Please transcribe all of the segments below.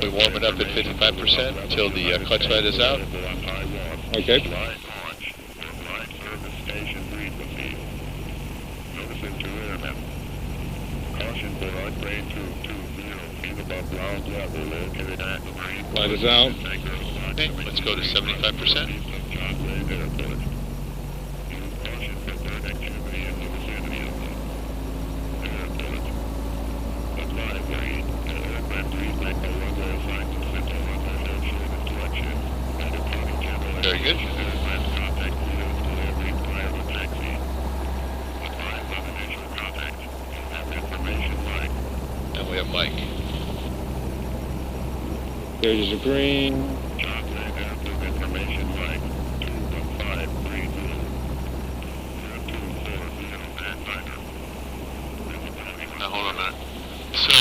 We warm it up at 55% until the clutch light is out. Okay. Light is out. Okay, let's go to 75%. Very good. And we have Mike. There's a green. Now hold on a minute. So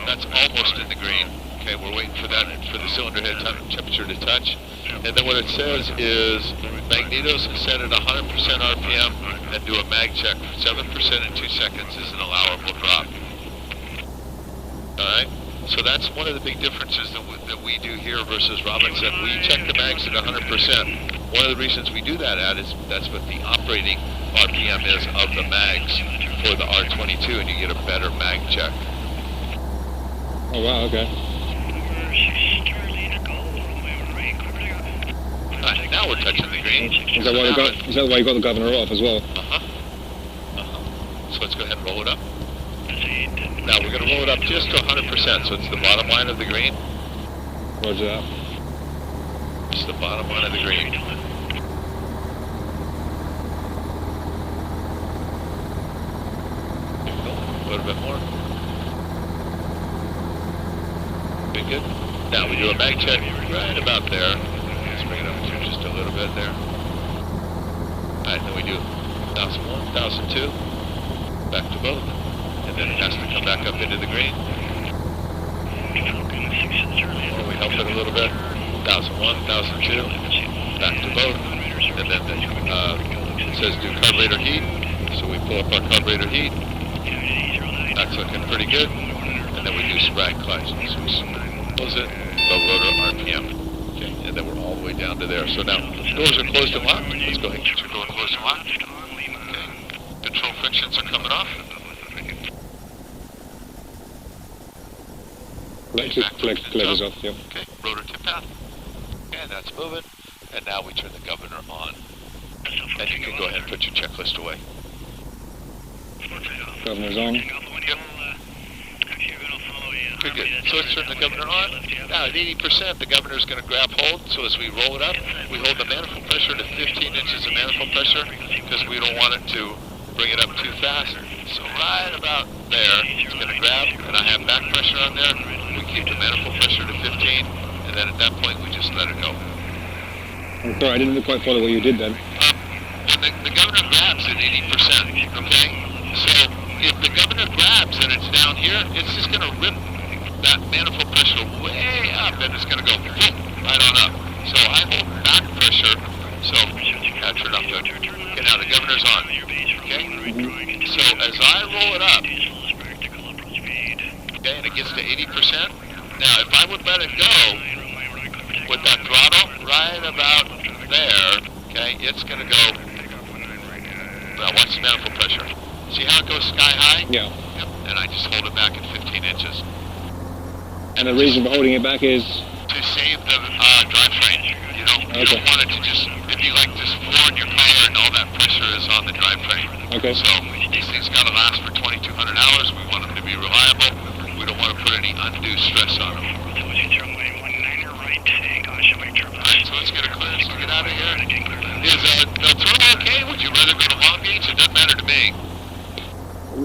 that's almost in the green. Okay, we're waiting for that, for the cylinder head temperature to touch. And then what it says is magnetos set at 100% RPM and do a mag check. 7% in 2 seconds is an allowable drop. Alright, so that's one of the big differences that we do here versus Robinson. We check the mags at 100%. One of the reasons we do that at is that's what the operating RPM is of the mags for the R22, and you get a better mag check. Oh wow, okay. Alright, now we're touching the green. Is that why you got the governor off as well? So let's go ahead and roll it up. Now we're going to roll it up just to 100%, so it's the bottom line of the green. Roger that. It's the bottom line of the green. A little bit more. Pretty good. Now we do a mag check right about there. Let's bring it up to just a little bit there. Alright, then we do 1001, 1002, back to both. And then it has to come back up into the green. And we help it a little bit. 1001, 1002, back to both. And then it says do carburetor heat. So we pull up our carburetor heat. That's looking pretty good. And then we do sprag clutch. So we close it, low rotor RPM. Okay, and then we're all the way down to there. So now, doors are closed and locked. Let's go ahead and get your door closed and locked. Okay, control frictions are coming off. Clever's off, yeah. Okay, rotor tip path. Okay, that's moving. And now we turn the governor on. And you can go ahead and put your checklist away. Governor's on. Yep. Pretty good. So let's turn the governor on. Now at 80%, the governor's going to grab hold. So as we roll it up, we hold the manifold pressure to 15 inches of manifold pressure because we don't want it to bring it up too fast. So right about there, it's going to grab, and I have back pressure on there. We keep the manifold pressure to 15, and then at that point we just let it go. I'm sorry, I didn't quite follow what you did then. The governor grabs at 80%, okay? So if the governor grabs and it's down here, it's just going to rip that manifold pressure way up, and it's going to go boom, right on up. So I hold back pressure, so turn off the, okay, now the governor's on, okay? So as I roll it up, okay, and it gets to 80%, now if I would let it go with that throttle right about there, okay, it's going to go, now watch the manifold pressure. See how it goes sky high? Yeah. Yep, and I just hold it back at 15 inches. And the reason for holding it back is? To save the drivetrain. You don't want it to just, it'd be like just flooring your car and all that pressure is on the drivetrain. Okay. So these things got to last for 2,200 hours. We want them to be reliable. We don't want to put any undue stress on them. Alright, so let's get a clearance to get out of here. Is Del Toro okay? Would you rather go to Long Beach? It doesn't matter to me.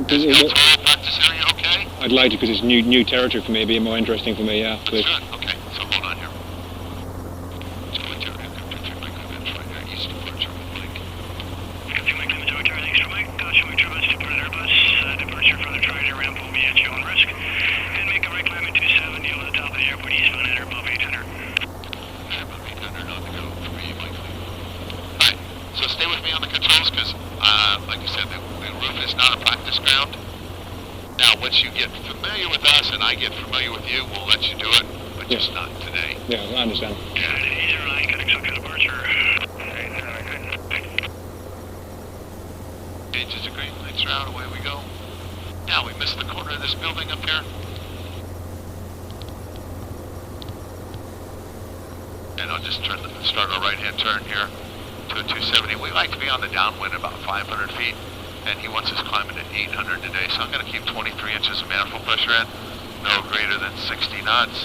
Is Del Toro practice area okay? I'd like to, because it's new territory for me. It'd be more interesting for me, yeah. That's good. Okay, so hold on here. Let's go into it. Right there, east departure with Mike. Departure from the Trident ramp will be at your own risk. And make a right climb at 270 over the top of the airport, eastbound at above 800. Above 800 on the go, 3 once you get familiar with us and I get familiar with you, we'll let you do it, but just not today. Yeah, I understand. Yeah, 809, cutting subject departure. Changes the green lights are out, away we go. Now we missed the corner of this building up here. And I'll just start our right-hand turn here to a 270. We like to be on the downwind about 500 feet, and he wants us climbing at 800 today. So I'm going to keep 23 inches of manifold pressure in, no greater than 60 knots.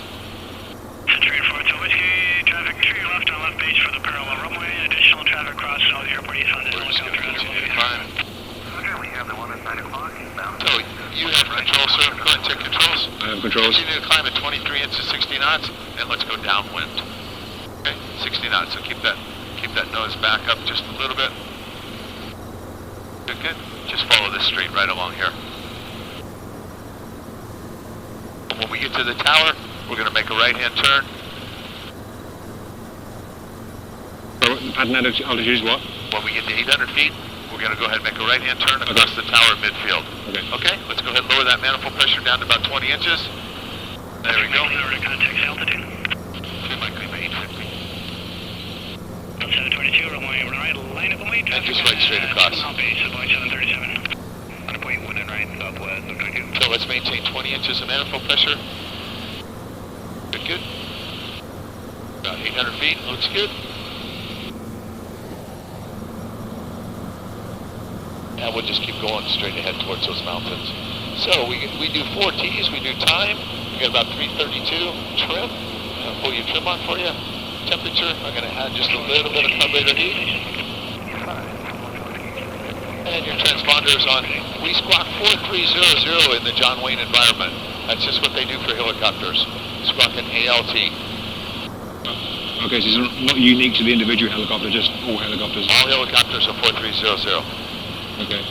Train 4 to Whiskey, traffic to your left on left base for the parallel runway. Additional traffic crossing over the airport eastbound. We're just going to continue to climb. Okay, we have the one at 9 o'clock. So you have control, sir. Go ahead and take controls. I have controls. Continue to climb at 23 inches, 60 knots, and let's go downwind. Okay, 60 knots. So keep that nose back up just a little bit. Good, good. Just follow this straight right along here. When we get to the tower, we're going to make a right-hand turn. So, pattern altitude is what? When we get to 800 feet, we're going to go ahead and make a right-hand turn across the tower midfield. Okay. Okay, let's go ahead and lower that manifold pressure down to about 20 inches. There we go. Over to contact altitude. We might climb 850. 722, runway right, line up and wait. And just right straight across. Base of Boeing 737. On a point 1 and right, southwest of 22. So let's maintain 20 inches of manifold pressure. Good, good. About 800 feet, looks good. Now we'll just keep going straight ahead towards those mountains. So we do 4 T's, we do time. We got about 332 trim. I'll pull your trim on for you. Temperature, I'm going to add just a little bit of carburetor heat. And your transponders on. We squawk 4300 in the John Wayne environment. That's just what they do for helicopters. Squawking ALT. Okay, so it's not unique to the individual helicopter, just all helicopters. All helicopters are 4300. Okay.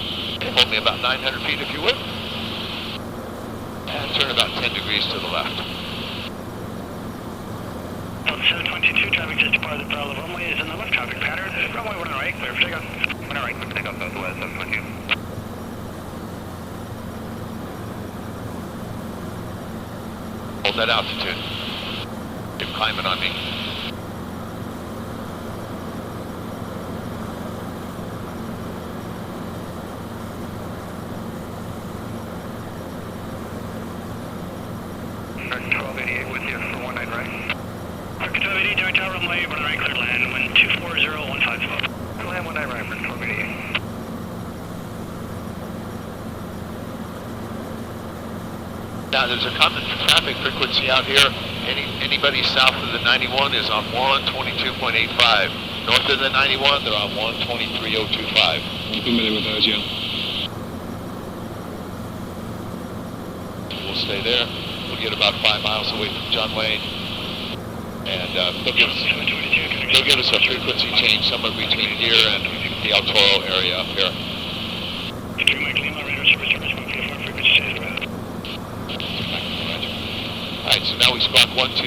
Hold me about 900 feet if you would. And turn about 10 degrees to the left. 722, traffic just departed the parallel runway is in the left traffic pattern. Runway 1 and right, clear for takeoff. 1 and right, takeoff southwest, 722. Hold that altitude. Keep climbing on me. With you for 19 right. Circuit 1288, joint tower runway, 1 right, clear land, wind 24015. Land 19 right for 1288. Now there's a common traffic frequency out here. Anybody south of the 91 is on 122.85. North of the 91, they're on 123.025. I'm familiar with those, yeah. We'll stay there. We'll get about 5 miles away from John Wayne. And they'll give us a frequency change somewhere between here and the El Toro area up here. Alright, so now we squawk 1200.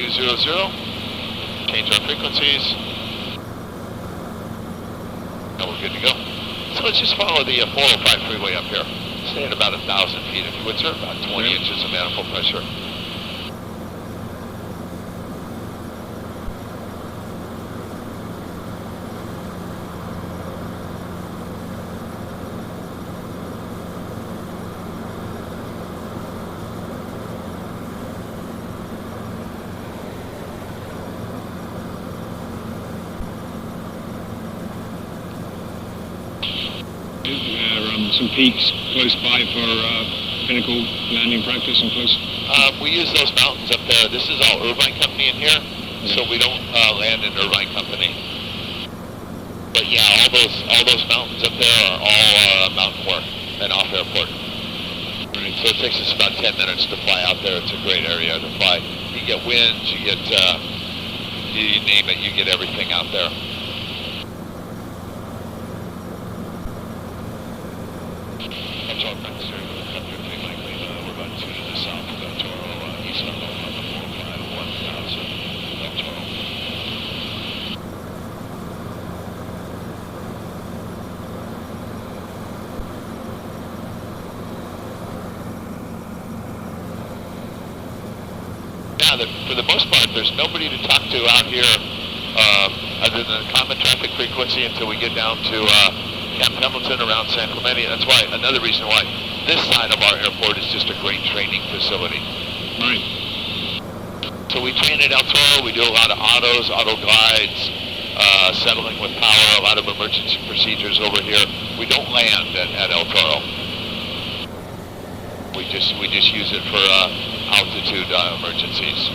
Change our frequencies. Now we're good to go. So let's just follow the 405 freeway up here. Stay at about 1,000 feet if you would, sir. About 20 inches of manifold pressure. Some peaks close by for pinnacle landing practice and close. We use those mountains up there. This is all Irvine Company in here, so we don't land in Irvine Company. But yeah, all those mountains up there are all mountain work and off airport. Right. So it takes us about 10 minutes to fly out there. It's a great area to fly. You get winds, you get you name it, you get everything out there. We're about 2 to the south of El Toro, east of the 405, 1000 El Toro. yeah, for the most part, there's nobody to talk to out here other than the common traffic frequency until we get down to Camp Hamilton around San Clemente. That's why, another reason why this side of our airport is just a great training facility. Right. So we train at El Toro. We do a lot of autos, auto glides, settling with power, a lot of emergency procedures over here. We don't land at El Toro. We just use it for altitude emergencies.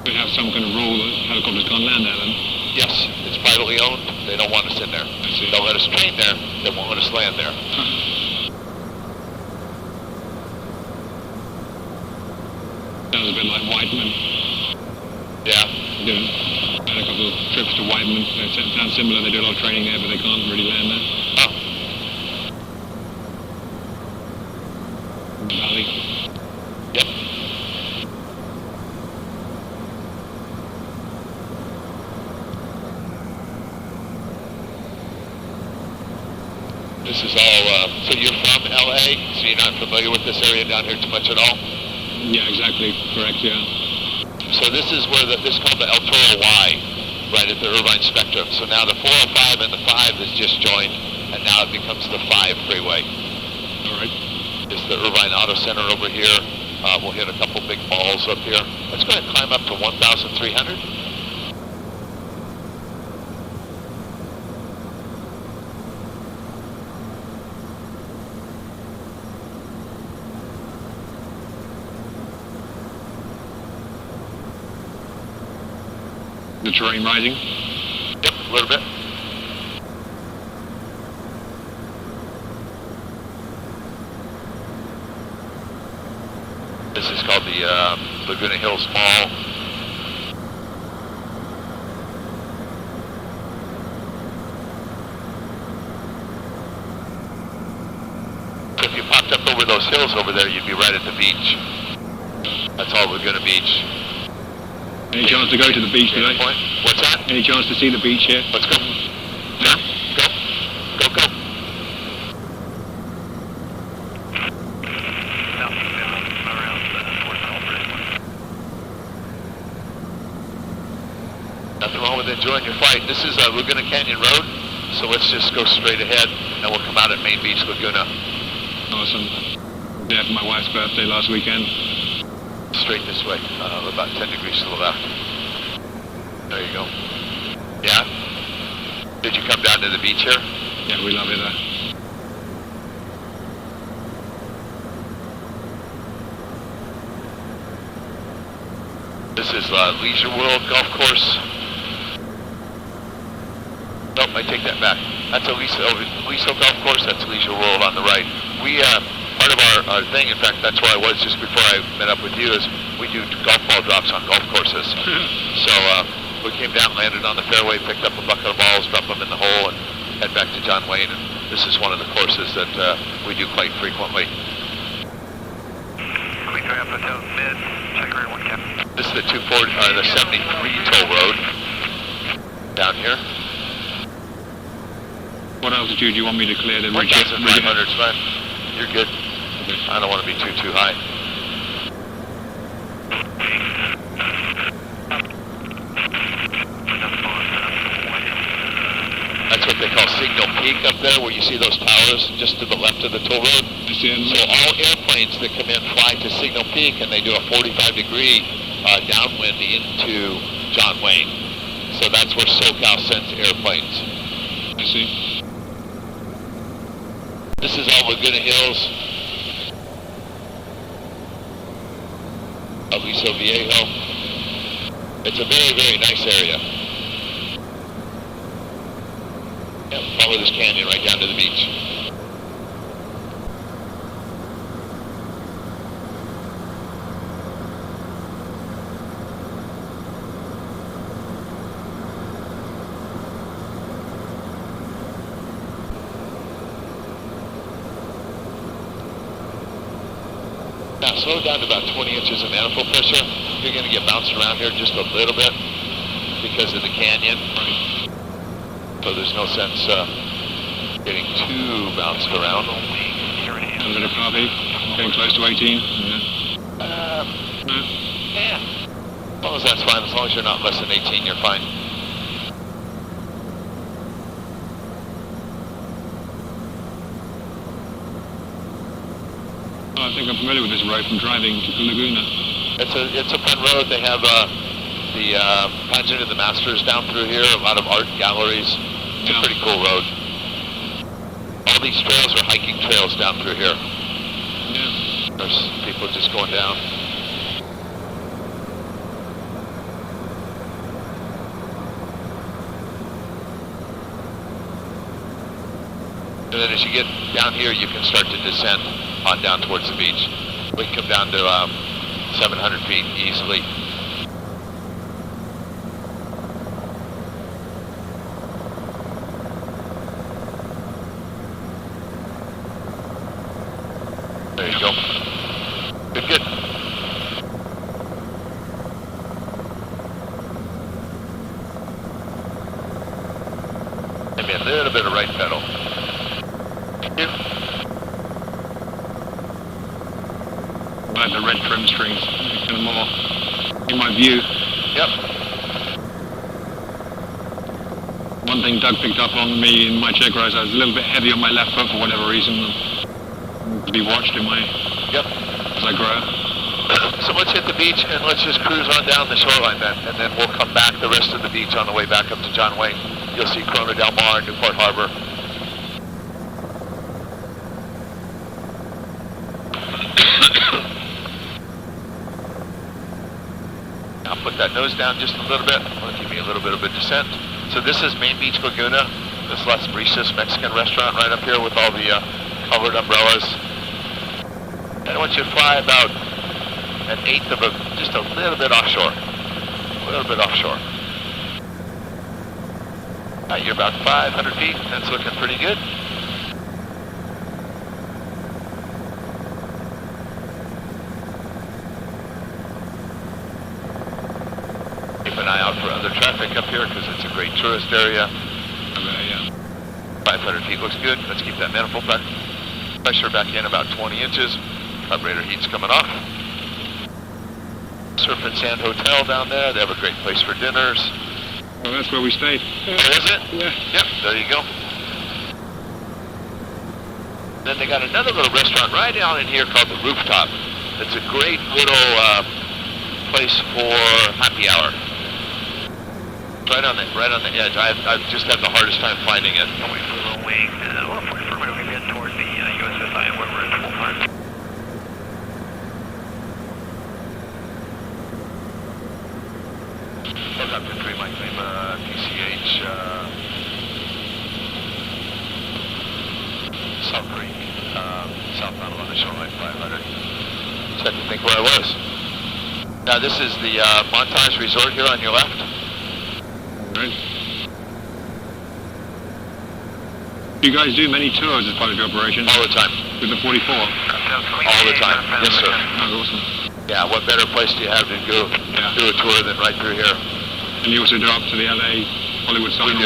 We have some kind of rule that helicopters can't land there then? Yes, it's privately owned. They don't want us in there. I see. They'll let us train there. They won't let us land there. Sounds a bit like Whiteman. Yeah. They had a couple of trips to Whiteman. It sounds similar. They do a lot of training there, but they can't really land there. Oh. Valley. Yep. This is all, so you're from LA, so you're not familiar with this area down here too much at all? Yeah, exactly. Correct, yeah. So this is where this is called the El Toro Y, right at the Irvine Spectrum. So now the 405 and the 5 is just joined, and now it becomes the 5 freeway. All right. It's the Irvine Auto Center over here. We'll hit a couple big balls up here. Let's go ahead and climb up to 1,300. The terrain rising? Yep, a little bit. This is called the Laguna Hills Mall. So if you popped up over those hills over there, you'd be right at the beach. That's all Laguna Beach. Any chance to go to the beach today? What's that? Any chance to see the beach here? Let's go. Yeah, go. Go, go. Nothing wrong with enjoying your flight. This is Laguna Canyon Road, so let's just go straight ahead, and we'll come out at Main Beach, Laguna. Awesome. Yeah, for my wife's birthday last weekend. Straight this way, about 10 degrees to the left. There you go. Yeah? Did you come down to the beach here? Yeah, we love it there. This is Leisure World Golf Course. Nope, I take that back. That's Aliso Golf Course, that's Leisure World on the right. We, part of our thing, in fact, that's where I was just before I met up with you, is we do golf ball drops on golf courses. So we came down, landed on the fairway, picked up a bucket of balls, dropped them in the hole, and head back to John Wayne. And this is one of the courses that we do quite frequently. This is the 73 toll road down here. What altitude do you want me to clear the ridge? 1,500 is fine. You're good. I don't want to be too high. That's what they call Signal Peak up there, where you see those towers just to the left of the toll road. I see them. So all airplanes that come in fly to Signal Peak, and they do a 45-degree downwind into John Wayne. So that's where SoCal sends airplanes. I see. This is all Laguna Hills. Aliso Viejo. It's a very, very nice area. Yep, follow this canyon right down to the beach. Now slow down to about 20 inches of manifold pressure. You're going to get bounced around here just a little bit because of the canyon. So there's no sense getting too bounced around. A little bit of copy. Getting close to 18. Yeah. No. Yeah. As long as that's fine, as long as you're not less than 18, you're fine. Oh, I think I'm familiar with this road from driving to Laguna. It's a fun road. They have the Pageant of the Masters down through here, a lot of art galleries. It's a pretty cool road. All these trails are hiking trails down through here. Yeah. There's people just going down. And then as you get down here, you can start to descend on down towards the beach. We can come down to 700 feet easily. There you go. Good, good. Maybe a little bit of right pedal. I like the red trim strings, kind of more in my view. Yep. One thing Doug picked up on me in my check ride, I was a little bit heavy on my left foot for whatever reason. To be watched in my as I grow. So let's hit the beach and let's just cruise on down the shoreline then, and then we'll come back the rest of the beach on the way back up to John Wayne. You'll see Corona del Mar, Newport Harbor. I'll put that nose down just a little bit. I'll give you a little bit of a descent. So this is Main Beach Laguna. This Las Brisas Mexican restaurant right up here with all the covered umbrellas. And I want you to fly about an eighth of just a little bit offshore. A little bit offshore. Right, you're about 500 feet. That's looking pretty good. Keep an eye out for other traffic up here because it's a great tourist area. 500 feet looks good. Let's keep that manifold back. Pressure back in about 20 inches. Carburetor heat's coming off. Surf and Sand Hotel down there. They have a great place for dinners. Well, that's where we stayed. Oh, is it? Yeah. Yep, there you go. Then they got another little restaurant right down in here called the Rooftop. It's a great little place for happy hour. Right on the edge. I've just had the hardest time finding it. Wait for a little wing. Well, for a minute, we head toward the USSI where we're at full time. Helicopter 3, Mike Lima, PCH, South Creek, southbound along the shoreline, 500. Just had to think where I was. Now this is the Montage Resort here on your left. Right. Do you guys do many tours as part of your operation? All the time. With the 44? All the time. Yes, sir. Oh, awesome. Yeah, what better place do you have to go do a tour than right through here? And you also do up to the LA, Hollywood side?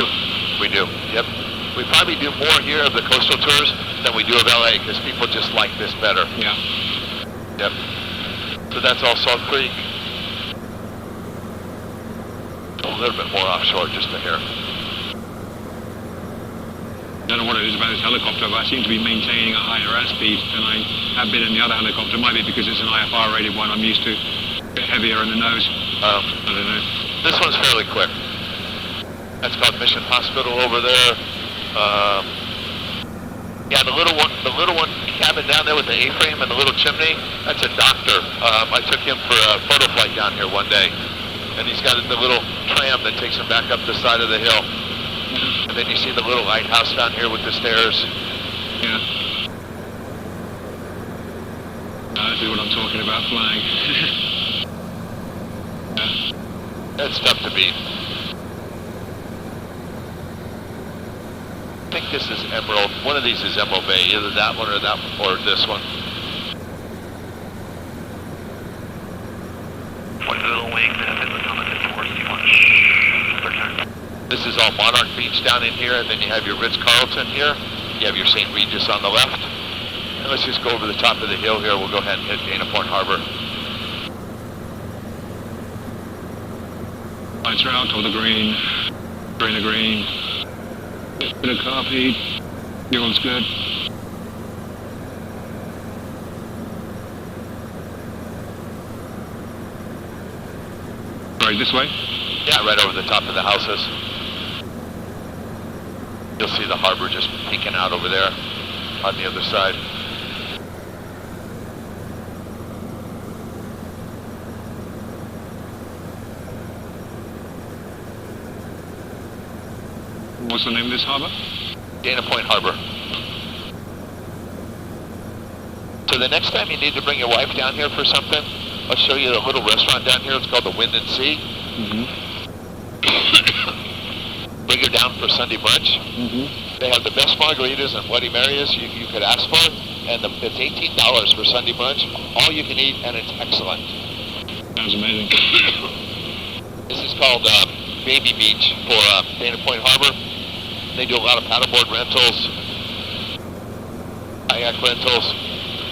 We do. Yep. We probably do more here of the coastal tours than we do of LA because people just like this better. Yeah. Yep. So that's all Salt Creek. A little bit more offshore, just a hair. I don't know what it is about this helicopter, but I seem to be maintaining a higher airspeed than I have been in the other helicopter. It might be because it's an IFR rated one I'm used to. A bit heavier in the nose. I don't know. This one's fairly quick. That's called Mission Hospital over there. Yeah, the little one cabin down there with the A-frame and the little chimney, that's a doctor. I took him for a photo flight down here one day. And he's got the little tram that takes him back up the side of the hill. And then you see the little lighthouse down here with the stairs. Yeah. This is what I'm talking about, flying. Yeah. That's tough to beat. I think this is Emerald. One of these is Emerald Bay. Either that one or this one. What's the little wing? This is all Monarch Beach down in here, and then you have your Ritz-Carlton here. You have your St. Regis on the left. And let's just go over the top of the hill here. We'll go ahead and hit Dana Point Harbor. lights are out, top of the green, green, bit of carb heat, fuel's good. Right, this way? Yeah, right over the top of the houses. You'll see the harbor just peeking out over there on the other side. What's the name of this harbor? Dana Point Harbor. So the next time you need to bring your wife down here for something, I'll show you a little restaurant down here. It's called the Wind and Sea. Mm-hmm. Bring her down for Sunday brunch. Mm-hmm. They have the best margaritas and Bloody Marys you could ask for, and it's $18 for Sunday brunch. All you can eat, and it's excellent. Sounds amazing. This is called Baby Beach for Dana Point Harbor. They do a lot of paddleboard rentals, kayak rentals.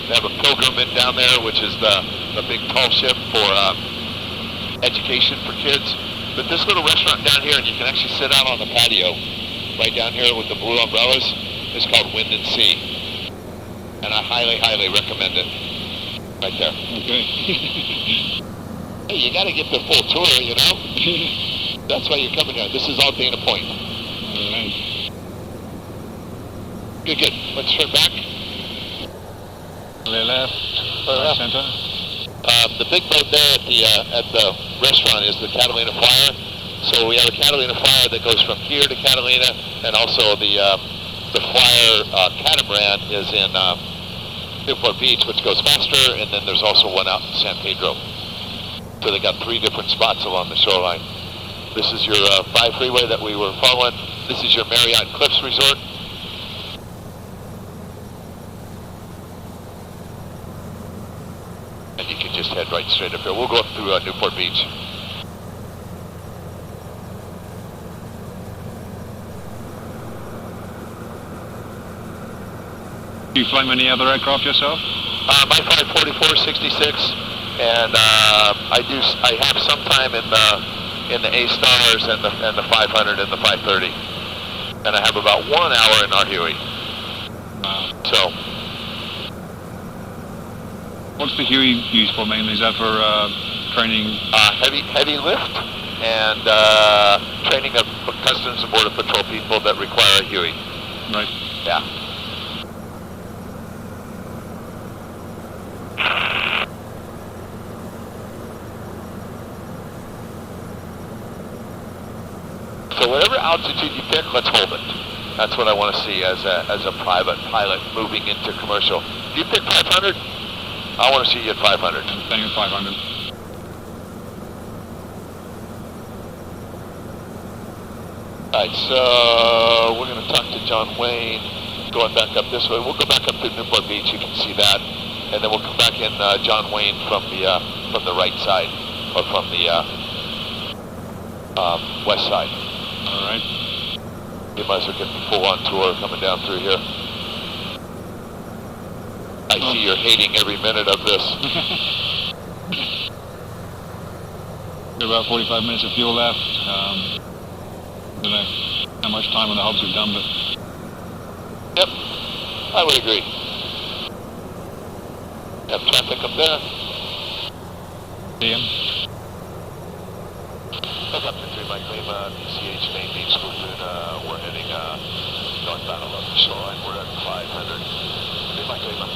They have a Pilgrim in down there, which is the big tall ship for education for kids. But this little restaurant down here, and you can actually sit out on the patio right down here with the blue umbrellas, is called Wind and Sea. And I highly, highly recommend it. Right there. Okay. Hey, you got to get the full tour, you know? That's why you're coming here. This is all Dana Point. All right. Good. Let's turn back. Clear left, Left. center. The big boat there at the restaurant is the Catalina Flyer. So we have a Catalina Flyer that goes from here to Catalina, and also the Flyer catamaran is in Newport Beach, which goes faster, and then there's also one out in San Pedro. So they got 3 different spots along the shoreline. This is your 5 freeway that we were following. This is your Marriott Cliffs Resort. And you can just head right straight up here. We'll go up through Newport Beach. Do you fly many other aircraft yourself? My 544-66, and I have some time in the A-Stars and the 500 and the 530, and I have about 1 hour in our Huey. So, what's the Huey used for mainly? Is that for training? heavy lift and training of Customs and Border Patrol people that require a Huey. Right. Yeah. So whatever altitude you pick, let's hold it. That's what I want to see as a private pilot moving into commercial. If you pick 500, I want to see you at 500. I'm staying at 500. Alright, so we're going to talk to John Wayne, going back up this way. We'll go back up to Newport Beach, you can see that. And then we'll come back in John Wayne from the right side, or from the west side. All right. You might as well get the full-on tour coming down through here. I see you're hating every minute of this. Got about 45 minutes of fuel left. Don't know how much time on the hubs we've done, but... Yep, I would agree. Have traffic up there. See him. Back up to 3 Mike Lima, PCH Main Beach Lagoon. We're heading northbound along the shoreline. We're at 500. 3 Mike Lima.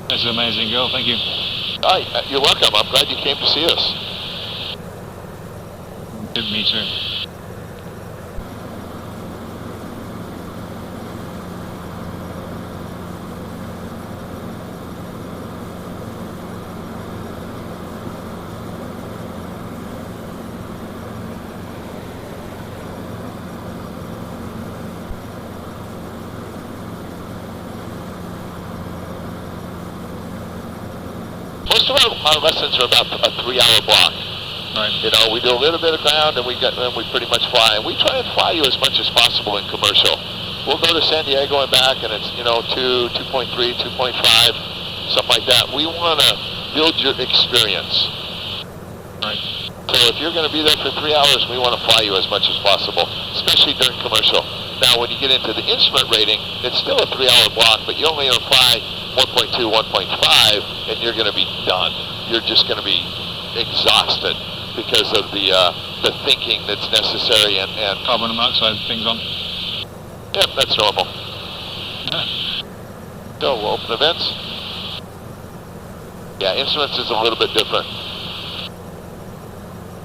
That's an amazing girl, thank you. Hi, you're welcome. I'm glad you came to see us. Good to meet you. Most of our lessons are about a 3-hour block. Right. You know, we do a little bit of ground and we pretty much fly. And we try and fly you as much as possible in commercial. we'll go to San Diego and back, and it's, 2, 2.3, 2.5, something like that. We want to build your experience. Right. So if you're going to be there for 3 hours, we want to fly you as much as possible, especially during commercial. Now, when you get into the instrument rating, it's still a 3-hour block, but you only going to fly 1.2, 1.5, and you're going to be done. You're just going to be exhausted because of the thinking that's necessary and Carbon monoxide things on. Yep, that's normal. Yeah. So we'll open events. Yeah, instruments is a little bit different.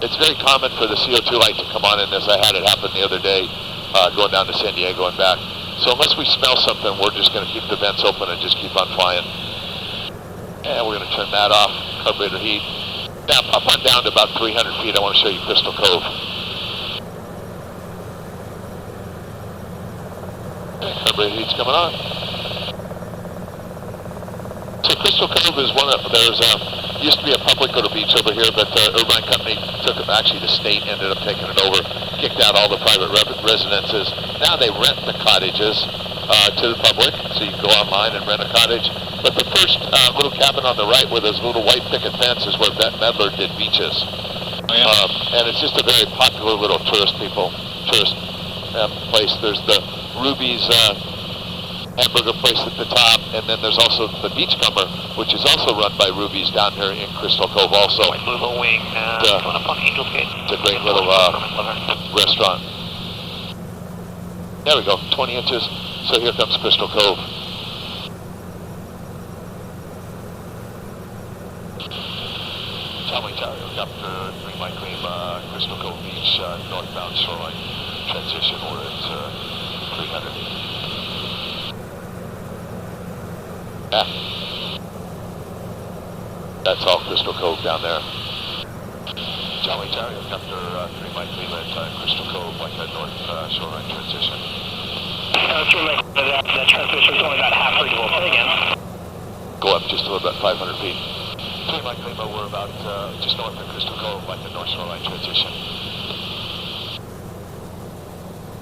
It's very common for the CO2 light to come on in this. I had it happen the other day, going down to San Diego and back. So unless we smell something, we're just going to keep the vents open and just keep on flying. And we're going to turn that off, carburetor heat. Now up on down to about 300 feet, I want to show you Crystal Cove. Okay, carburetor heat's coming on. So Crystal Cove is used to be a public little beach over here, but the Irvine Company took it, actually the state ended up taking it over, kicked out all the private residences. Now they rent the cottages to the public, so you can go online and rent a cottage. But the first little cabin on the right with those little white picket fence is where Bette Midler did beaches. Oh, yeah. And it's just a very popular little tourist place. There's the Ruby's hamburger place at the top, and then there's also the Beachcomber, which is also run by Ruby's down here in Crystal Cove also. Little wing, up on Angel Gate. It's a great little restaurant. There we go, 20 inches. So here comes Crystal Cove. Charlie Tower, Helicopter, Green Light Cream, Crystal Cove Beach, northbound shoreline transition, we're at 300. Yeah. That's all Crystal Cove down there. Charlie Tower, Helicopter, Green Light Cream at Crystal Cove, like that north shoreline transition. That transmission is only about half readable. Say again. Go up just a little bit, 500 feet. Green Light Cream, we're about just north of Crystal Cove, like the north shoreline transition.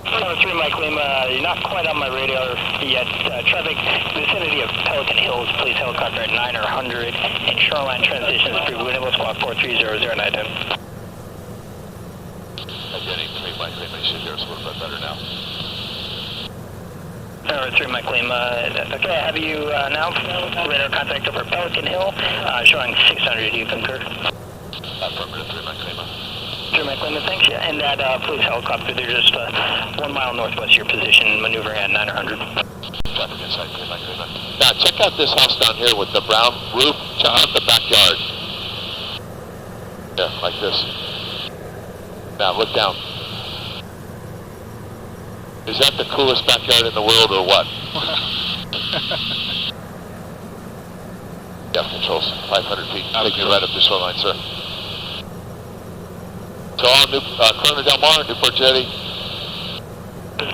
3 Mike Lima, you're not quite on my radar yet. Traffic vicinity of Pelican Hills, police helicopter at 9 or 100, and shoreline transitions through Winnable Squawk 4300910. Again, 3 Mike Lima, you should hear us a little bit better now. 3 Mike Lima, okay, I have you now, radar contact over Pelican Hill, showing 600, do you concur? Affirmative, 3 Mike Lima. 3 Mike Lima, thanks. Yeah, and that police helicopter, they're just 1 mile northwest of your position, maneuvering at 9 or 100. Traffic inside, 3 Mike Lima. Now, check out this house down here with the brown roof. Check out the backyard. Yeah, like this. Now, look down. Is that the coolest backyard in the world or what? Depth controls, 500 feet. Take you right up the shoreline, sir. So all Corona Del Mar, Newport Jetty.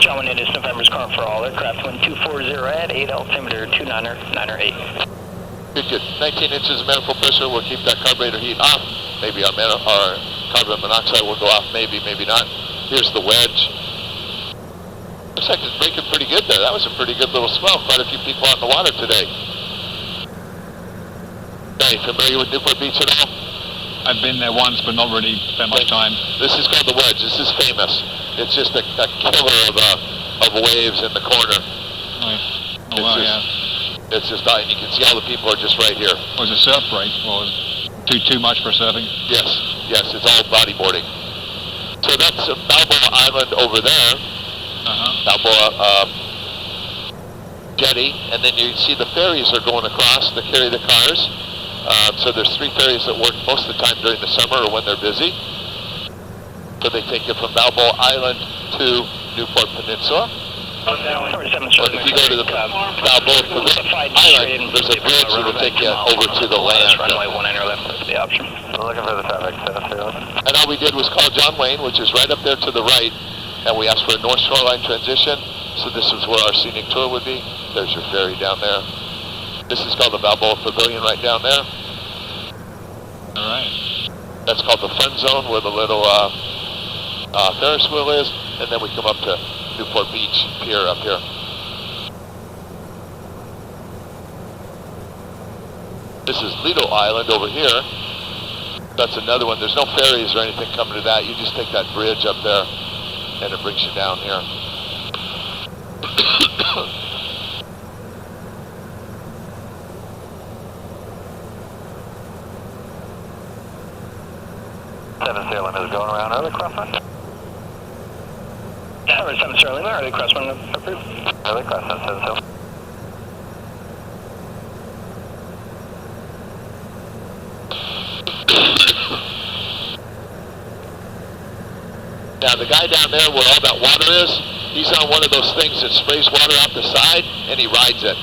John, it is November's current for all aircraft, wind 240 at 8, altimeter 298. Good. 19 inches of manifold pressure. We'll keep that carburetor heat off. Maybe our carbon monoxide will go off. Maybe, maybe not. Here's the wedge. Looks like it's breaking pretty good there. That was a pretty good little smell. Quite a few people out in the water today. Hey, familiar with Newport Beach at all? I've been there once, but not really spent much time. This is called the wedge. This is famous. It's just a killer of waves in the corner. Oh, wow, yeah. It's just, and you can see all the people are just right here. Was it surf break? Or too much for surfing? Yes, it's all bodyboarding. So that's Balboa Island over there. Balboa Jetty, and then you see the ferries are going across to carry the cars. So there's 3 ferries that work most of the time during the summer or when they're busy. So they take you from Balboa Island to Newport Peninsula. But if you go to the Balboa Island, there's a bridge that will take you over to the land. Runway 19 left, that's the option. We're looking for the traffic. And all we did was call John Wayne, which is right up there to the right, and we asked for a north shoreline transition. So this is where our scenic tour would be. There's your ferry down there. This is called the Balboa Pavilion right down there. All right. That's called the fun zone where the little Ferris wheel is, and then we come up to Newport Beach pier up here. This is Lido Island over here. That's another one. There's no ferries or anything coming to that. You just take that bridge up there and it brings you down here. Seven Sierra Lima is going around early crosswind. 7 Sierra Lima, early crosswind approved. Early crosswind, 7 Sierra. Now the guy down there where all that water is, he's on one of those things that sprays water out the side and he rides it.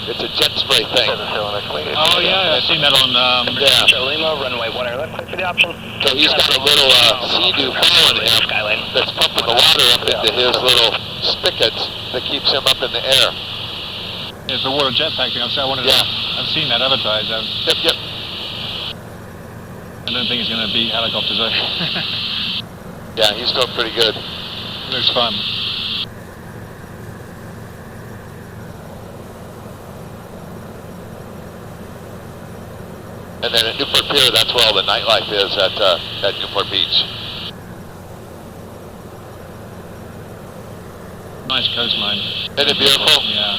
It's a jet spray thing. Oh yeah, I've seen that on yeah. Sierra Lima, runway 1 air left, click for the option. So he's got a little sea-doo following him that's pumping the water up into his little spigots that keeps him up in the air. It's the water jetpack thing. I've seen that advertised. Yep. I don't think it's going to beat helicopters though. Yeah, he's doing pretty good. Looks fun. And then at Newport Pier, that's where all the nightlife is at Newport Beach. Nice coastline. Isn't it beautiful? Yeah.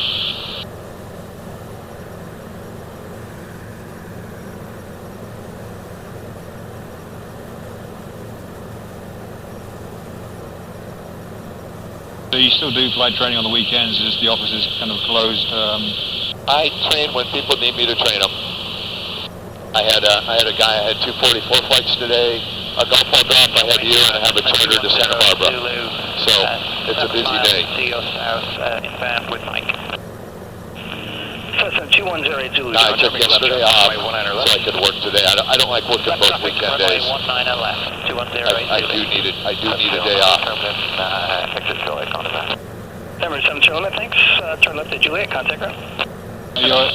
So you still do flight training on the weekends, just the office is kind of closed? I train when people need me to train them. I had a guy, I had 244 flights today, a golf ball drop, I had you, and I have a charter to Santa Barbara. So it's a busy day. Inbound with Mike. Cessna 2108 Zulu. I took yesterday off so I could work today. I don't like working both weekend days. I do need a day off. Number 7 turn left, thanks. Turn left at Juliet, contact route. Your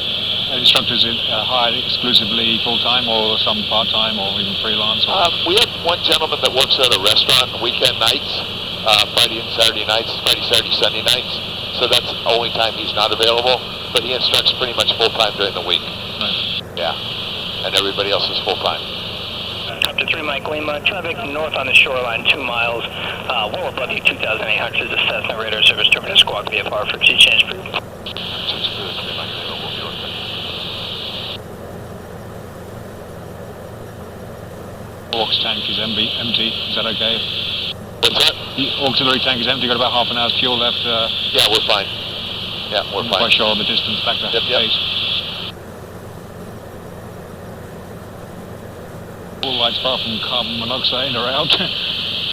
instructors hired exclusively full-time or some part-time or even freelance? We have one gentleman that works at a restaurant weekend nights, Friday and Saturday nights, Friday, Saturday, Sunday nights. So that's the only time he's not available. But he instructs pretty much full-time during the week. Nice. Yeah. And everybody else is full-time. Up to 3 Mike Lima, traffic north on the shoreline, 2 miles, well above you, 2,800 is the Cessna radar service terminal squawk VFR for sea change approved. Aux tank is empty, is that okay? What's that? The auxiliary tank is empty, got about half an hour's fuel left. Yeah, we're fine. Yeah, we're I'm fine. quite sure on the distance back to base. All lights apart from carbon monoxide are out.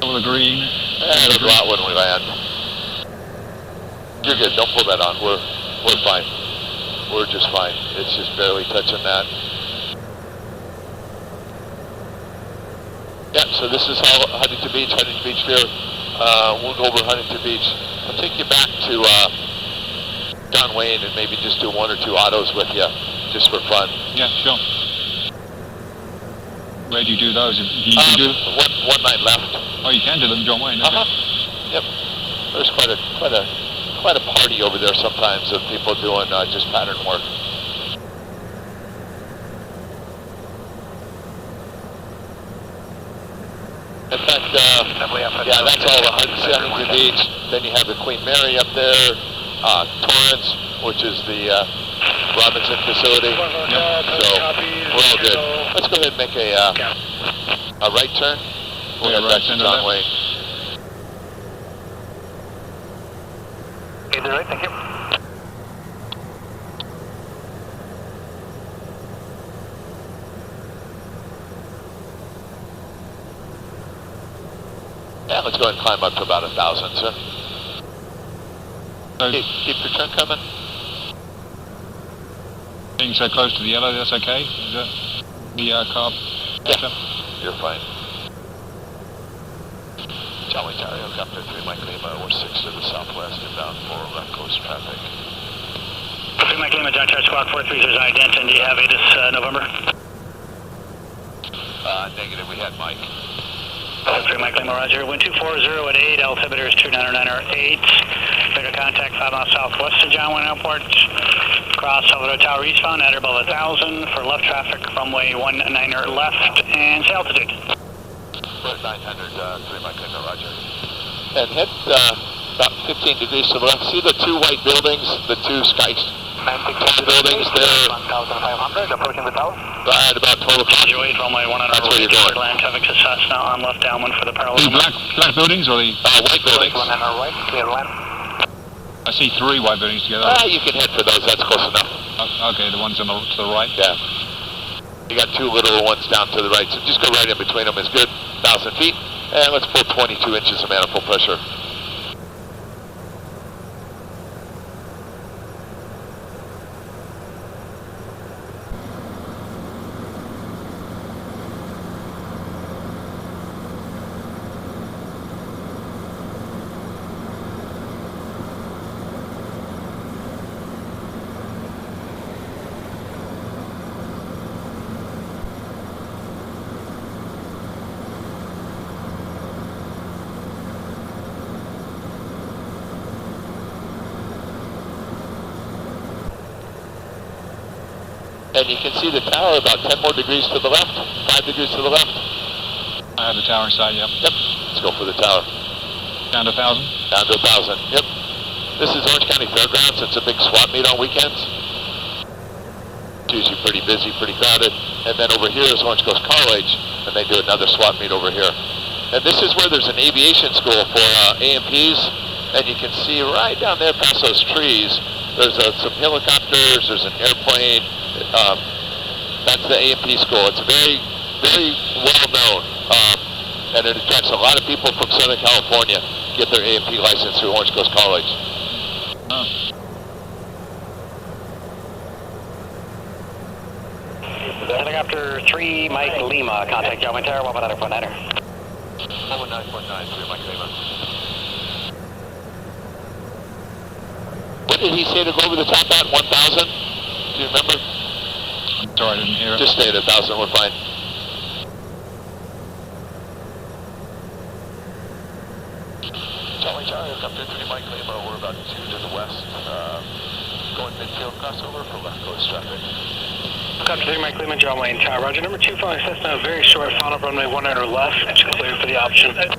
All the green. And it'll go out when we land. You're good, don't pull that on. We're fine. We're just fine. It's just barely touching that. Yeah, so this is how Huntington Beach Pier, we'll go over Huntington Beach. I'll take you back to John Wayne and maybe just do 1 or 2 autos with you, just for fun. Yeah, sure. Where do you do those? You do one night left. Oh, you can do them, John Wayne. Okay. Yep. There's quite a party over there sometimes of people doing just pattern work. In fact, yeah, that's all the Huntington Beach. Then you have the Queen Mary up there, Torrance, which is the Robinson facility. Yep. So we're all good. Let's go ahead and make a right turn. We'll head back to John Wayne. Okay, right, thank you. Yeah, let's go ahead and climb up to about 1,000, sir. So Keep your turn coming. being so close to the yellow, that's okay? Is that the carb? Yeah, you're fine. Charlie Tower, Helicopter 3 Mike Lima, we're 6 to the southwest, inbound for left coast traffic. 3 Mike Lima, John Charles Squawk 430 is ident, and do you have ATIS November? Negative, we had Mike. 3 Mike Lima, roger. Wind 240 at 8, altimeter is 299.8. Radar contact 5 miles southwest of John Wayne Airport. Cross Salvador Tower eastbound at above 1,000 for left traffic, runway 19er left, and say altitude. 900, 3 Mike Lima, roger. And head about 15 degrees to the left. See the two white buildings, the two sky buildings there? 1,500, approaching the tower. Right, about 12 o'clock. Roger, wait, runway 19er. That's where you're going. Land traffic to Cessna on left downwind for the parallel. The black buildings or the? White buildings. 19er right, clear land. I see 3 white buildings together. You can head for those, that's close enough. Okay, the ones on to the right? Yeah. You got 2 little ones down to the right, so just go right in between them is good. 1,000 feet, and let's pull 22 inches of manifold pressure. And you can see the tower about 10 more degrees to the left, 5 degrees to the left. I have the tower inside, yep. Yep, let's go for the tower. Down to 1,000? Down to 1,000, yep. This is Orange County Fairgrounds. It's a big swap meet on weekends. It's usually pretty busy, pretty crowded. And then over here is Orange Coast College, and they do another swap meet over here. And this is where there's an aviation school for AMPs, and you can see right down there past those trees, there's some helicopters, there's an airplane. That's the AMP school. It's very, very well known, and it attracts a lot of people from Southern California get their AMP license through Orange Coast College. Helicopter 3 Mike Lima, contact John Wayne Tower, 119.9er. 119.9, 3 Mike Lima. What did he say to go over the top at 1,000? Do you remember? I'm sorry, I didn't hear it. Just stay at 1,000, we're fine. Charlie Charlie, Helicopter 3 Mike Lima, we're about 2 to the west. Going midfield crossover for left coast traffic. Helicopter 3 Mike Lima, John Wayne Tower, roger. Number 2 following Cessna, very short, final runway 19er left, clear for the option. 19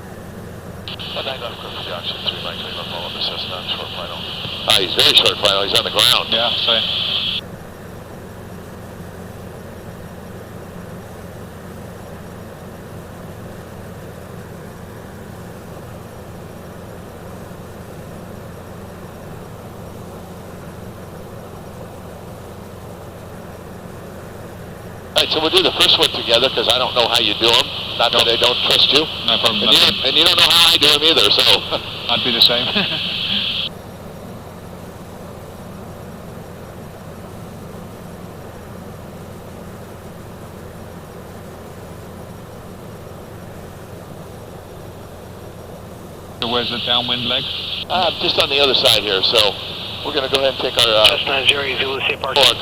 left, clear for the option, 3 Mike Lima, follow the Cessna, short final. He's very short final, he's on the ground. Yeah, so. Alright, so we'll do the first one together because I don't know how you do them. Not that I don't trust you. No problem. And you don't know how I do them either, so. I'd be the same. So where's the downwind leg? Just on the other side here, so we're going to go ahead and take our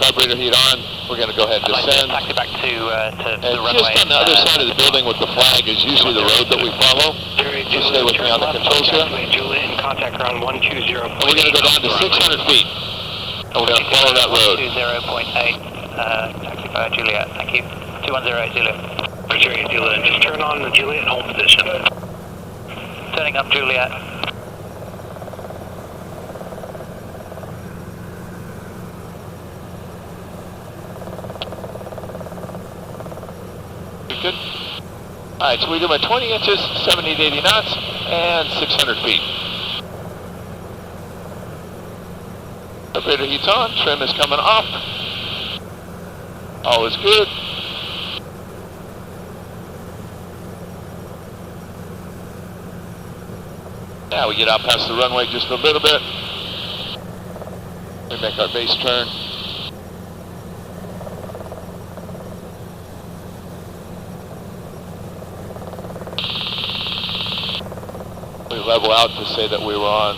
carburetor heat on. We're going to go ahead and descend. Taxi back to and the runway. just on the other side of the building with the flag is usually the road that we follow. Just stay with me on the controls here. Juliet in contact around 120. And we're going to go down to 600 feet. And we're going to follow that road. 120.8, taxi for Juliet, thank you. 2108 Juliet. Roger, Juliet, just turn on the Juliet home position. Turning up Juliet. Good. Alright, so we do about 20 inches, 70 to 80 knots, and 600 feet. Carburetor heat's on, trim is coming off. All is good. Now we get out past the runway just a little bit. We make our base turn. We level out to say that we were on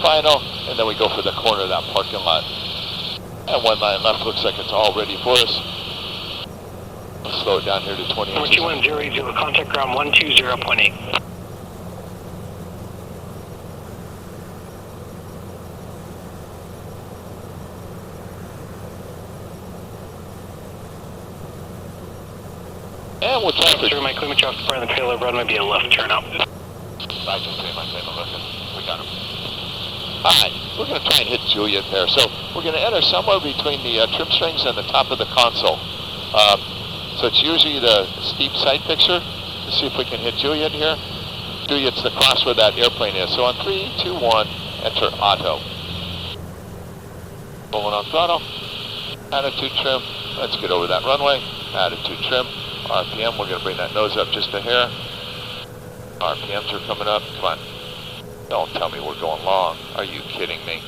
final, and then we go for the corner of that parking lot. And one line left looks like it's all ready for us. slow it down here to 20 inches. 2100, contact ground 120.8. And we'll traffic. Through my climate off the front of the payload runway, be a left turn up. Roger, my listen. We got him. Alright, we're going to try and hit Juliet there. So we're going to enter somewhere between the trim strings and the top of the console. So it's usually the steep side picture. Let's see if we can hit Juliet here. Juliet's the cross where that airplane is. So on 3, 2, 1, enter auto. Rolling on throttle. Attitude trim. Let's get over that runway. Attitude trim. RPM, we're going to bring that nose up just a hair. RPMs are coming up. Come on. Don't tell me we're going long. Are you kidding me?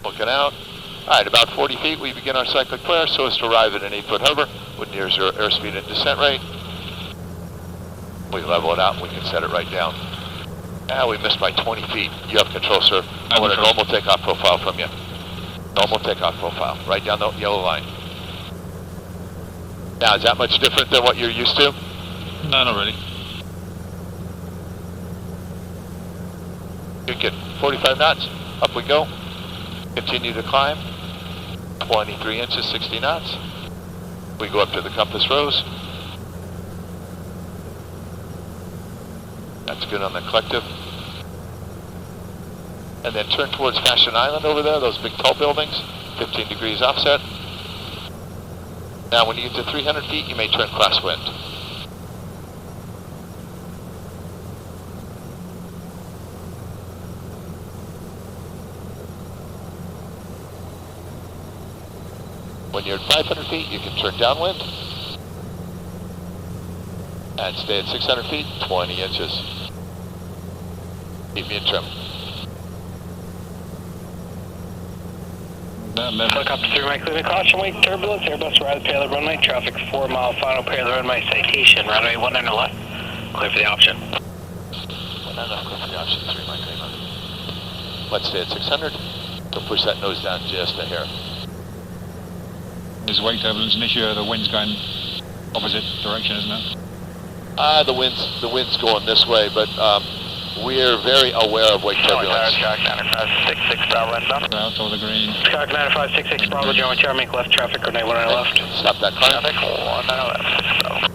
Looking out. Alright, about 40 feet we begin our cyclic flare so as to arrive at an 8-foot hover with near zero airspeed and descent rate. We level it out and we can set it right down. Ah, we missed by 20 feet. You have control, sir. I want a normal takeoff profile from you. Normal takeoff profile. Right down the yellow line. Now, is that much different than what you're used to? No, not really. You get 45 knots. Up we go. Continue to climb. 23 inches, 60 knots. We go up to the compass rose. That's good on the collective. And then turn towards Fashion Island over there, those big tall buildings. 15 degrees offset. Now when you get to 300 feet, you may turn crosswind. When you're at 500 feet, you can turn downwind. And stay at 600 feet, 20 inches. Keep me in trim. Helicopter 3 Mike, leaving caution, wait, turbulence, Airbus arrive, payload runway, traffic 4 mile, final payload runway, citation, runway 19 left, clear for the option. 19 left, clear for the option, 3 Mike, leaving. Let's stay at 600, so push that nose down just a hair. There's wake turbulence an issue, the wind's going opposite direction, isn't it? The wind's going this way, but we're very aware of wake turbulence. Shark 9566 Bravo inbound. Out over the green. Shark 9566 Bravo, German Tower, make left traffic, grenade 19 left. Stop that climb. Traffic 19 left, Bravo.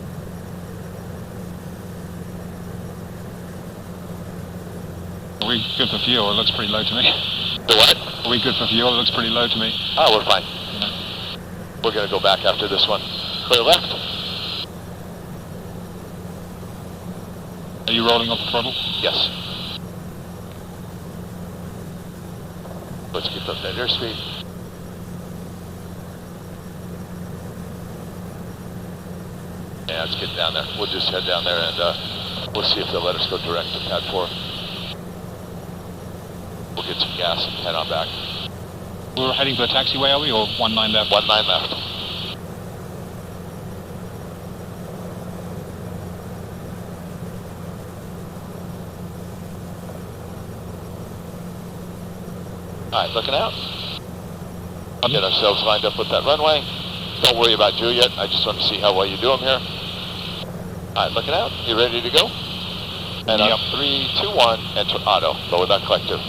Are we good for fuel? It looks pretty low to me. The what? Are we good for fuel? It looks pretty low to me. Oh, we're fine. Yeah. We're going to go back after this one. Clear left. Are you rolling off the throttle? Yes. Let's keep up that airspeed. Yeah, let's get down there. We'll just head down there and we'll see if they'll let us go direct to pad 4. We'll get some gas and head on back. We're heading for the taxiway, are we, or 19 left? 19 left. Alright, looking out. Get ourselves lined up with that runway. Don't worry about Juliet. I just want to see how well you do them here. Alright, looking out. You ready to go? And yep. on 3, 2, 1, enter auto. Lower that collective.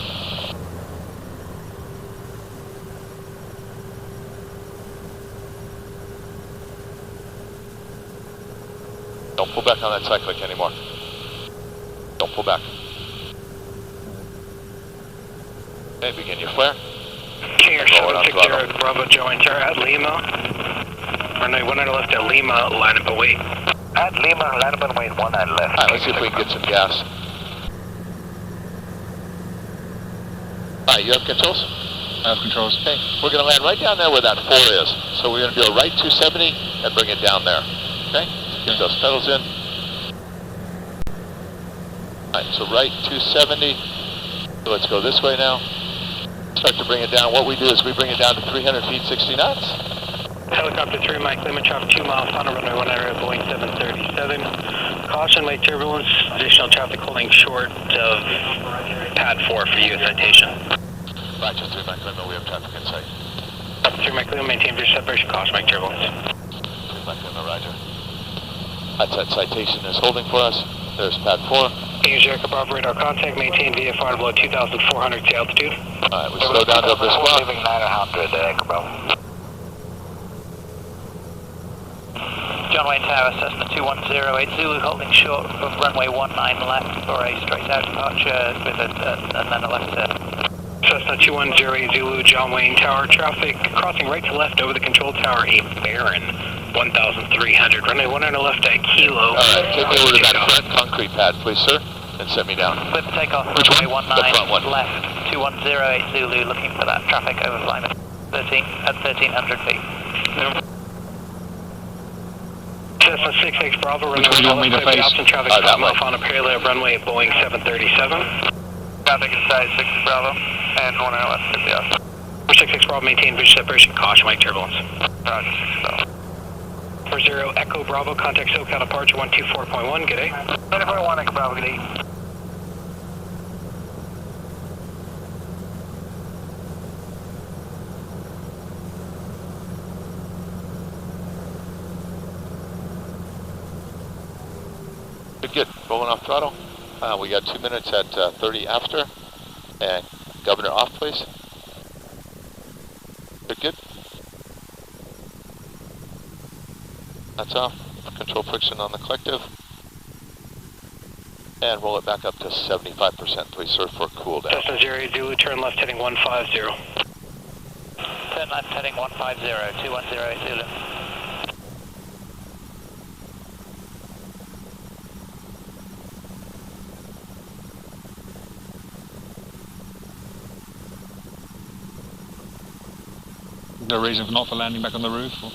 Don't pull back on that cyclic anymore. Don't pull back. Okay, begin your flare. King 760 Bravo, Joe, enter at Lima. Runway 19 left at Lima, line up and wait. At Lima, line up and wait, 19 left. Alright, let's see if we can get some gas. Alright, you have controls? I have controls. Okay, we're going to land right down there where that 4 is. So we're going to do a right 270 and bring it down there. Okay? Get those pedals in. Alright, so right 270. So let's go this way now. Start to bring it down. What we do is we bring it down to 300 feet, 60 knots. Helicopter 3 Mike, limit traffic 2 miles, final runway 19 at Boeing 737. Caution, late turbulence, additional traffic holding short of pad 4 for you, citation. Roger, 3 Mike, we have traffic in sight. 3 Mike, maintain your separation, caution, Mike turbulence. 3 Mike, roger. That's that citation is holding for us. There's pad 4. English Echo Bravo radar contact, maintain VFR below 2,400 to altitude. Alright, we slow down to this spot. Leaving 900, Echo Bravo. John Wayne Tower, Cessna 2108 Zulu, holding short of runway 19 left for a straight out departure with and then a left turn. Cessna 2108 Zulu, John Wayne Tower, traffic crossing right to left over the control tower, a barren 1,300, runway 19 left at Kilo. Alright, take me over to that front concrete pad, please, sir, and set me down. Clear for takeoff, runway 19 left, 2108 Zulu, looking for that traffic overflying at 1,300 feet. Cessna 66 Bravo, runway 1 left, option traffic off on a parallel runway at Boeing 737. Traffic inside 6 Bravo, and 1 hour left, clear the off. 66 Bravo, maintain visual separation, caution, wake turbulence. Roger, 6 Bravo. 40 Echo Bravo, contact SoCal departure 124.1, good day. 124.1 Echo Bravo, good day. Good, rolling off throttle. We got 2 minutes at 30 after. And governor off, please. Good. That's off. Control friction on the collective. And roll it back up to 75%, please, sir, for cool down. Cessna 08 Zulu, turn left heading 150. Turn left heading 150, 2108 Zulu. No reason for not for landing back on the roof? Or?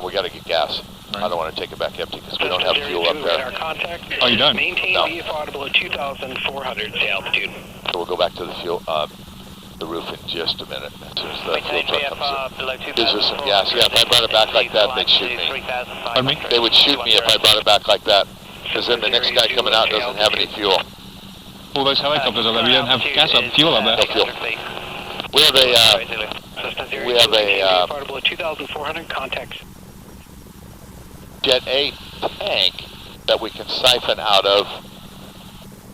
We got to get gas. Right. I don't want to take it back empty because we don't have fuel up there. Oh, you don't? Maintain VFR below 2,400 to altitude. So we'll go back to the fuel, the roof in just a minute. As soon as the fuel truck comes in. Gives us some gas. Yeah, if I brought it back like that, they'd shoot me. Pardon me? They would shoot me if I brought it back like that. Because then the next guy coming out doesn't have any fuel. All those helicopters up there, we don't have gas up, fuel up there. No fuel. We have a 2,400 contacts. Jet A tank that we can siphon out of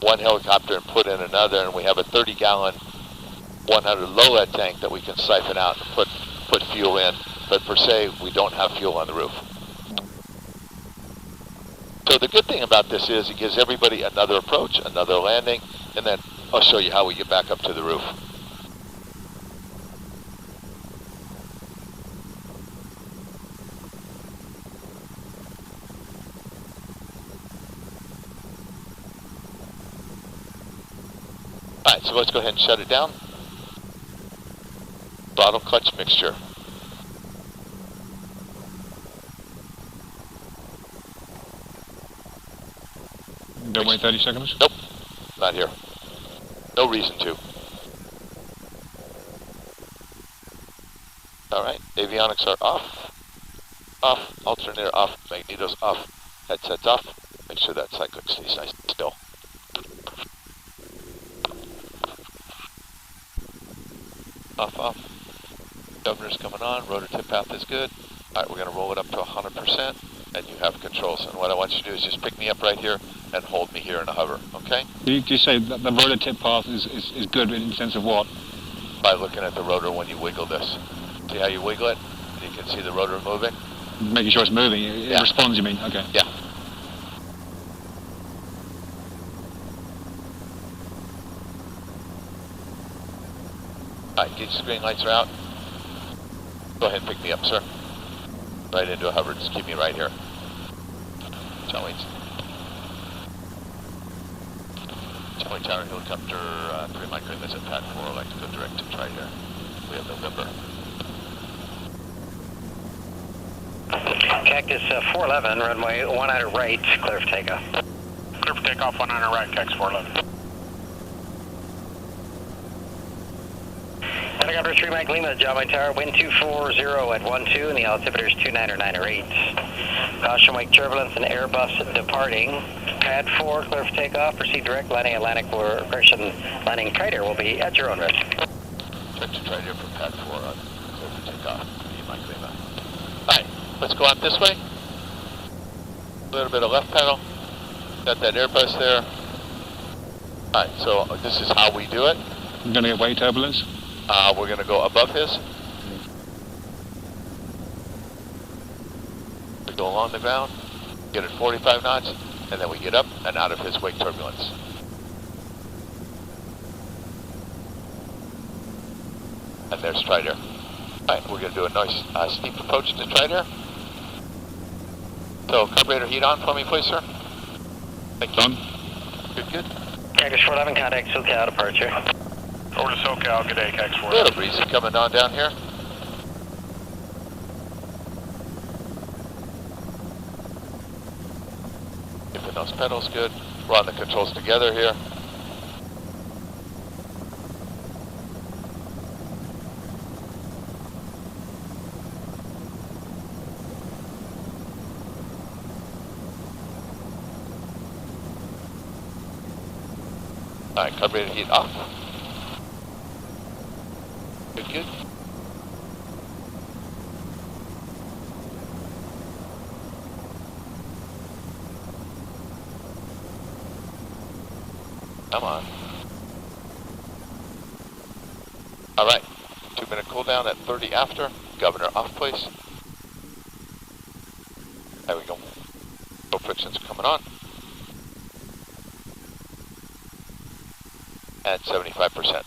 one helicopter and put in another, and we have a 30-gallon 100 low lead tank that we can siphon out and put fuel in, but per se we don't have fuel on the roof. So the good thing about this is it gives everybody another approach, another landing, and then I'll show you how we get back up to the roof. Alright, so let's go ahead and shut it down. Throttle clutch mixture. Don't wait 30 seconds? Nope, not here. No reason to. Alright, avionics are off. Off, alternator off, magnetos off, headsets off. Make sure that cyclic stays nice and still. Off. Governor's coming on, rotor tip path is good. Alright, we're going to roll it up to 100%, and you have controls. And what I want you to do is just pick me up right here and hold me here in a hover, okay? Do you say that the rotor tip path is good in the sense of what? By looking at the rotor when you wiggle this. See how you wiggle it? You can see the rotor moving? Making sure it's moving. It responds, you mean? Okay. Yeah. Alright, gauge screen lights are out. Go ahead and pick me up, sir. Right into a hover, just keep me right here. Charlie Tower Helicopter, 3 micro visit pad 4, I'd like to go direct to try here. We have November. Cactus 411, runway 100 right, clear for takeoff. Clear for takeoff, 100 right, Cactus 411. Helicopter 3 Mike Lima, John Wayne Tower, wind 240 at 12, and the altimeter is 29908. Caution wake turbulence and Airbus departing. Pad 4, clear for takeoff, proceed direct, landing Atlantic for correction, landing Trader will be at your own risk. Check to Trader for pad 4 on clear for takeoff, Mike Lima. Alright, let's go out this way. A little bit of left pedal. Got that airbus there. Alright, so this is how we do it. I'm going to get weight turbulence. We're going to go above his. We go along the ground, get it 45 knots, and then we get up and out of his wake turbulence. And there's Strider. Alright, we're going to do a nice steep approach to Strider. So, carburetor heat on for me, please, sir. Thank you. On. Good, good. Cactus 411, contact SoCal departure. Over to SoCal, good day, Cactus A 4. little breezy coming on down here. Keeping those pedals good. We're on the controls together here. Alright, carburetor heat off. Good, good. Come on. Alright, 2-minute cool down at 30 after. Governor off, please. There we go. No frictions coming on. At 75%.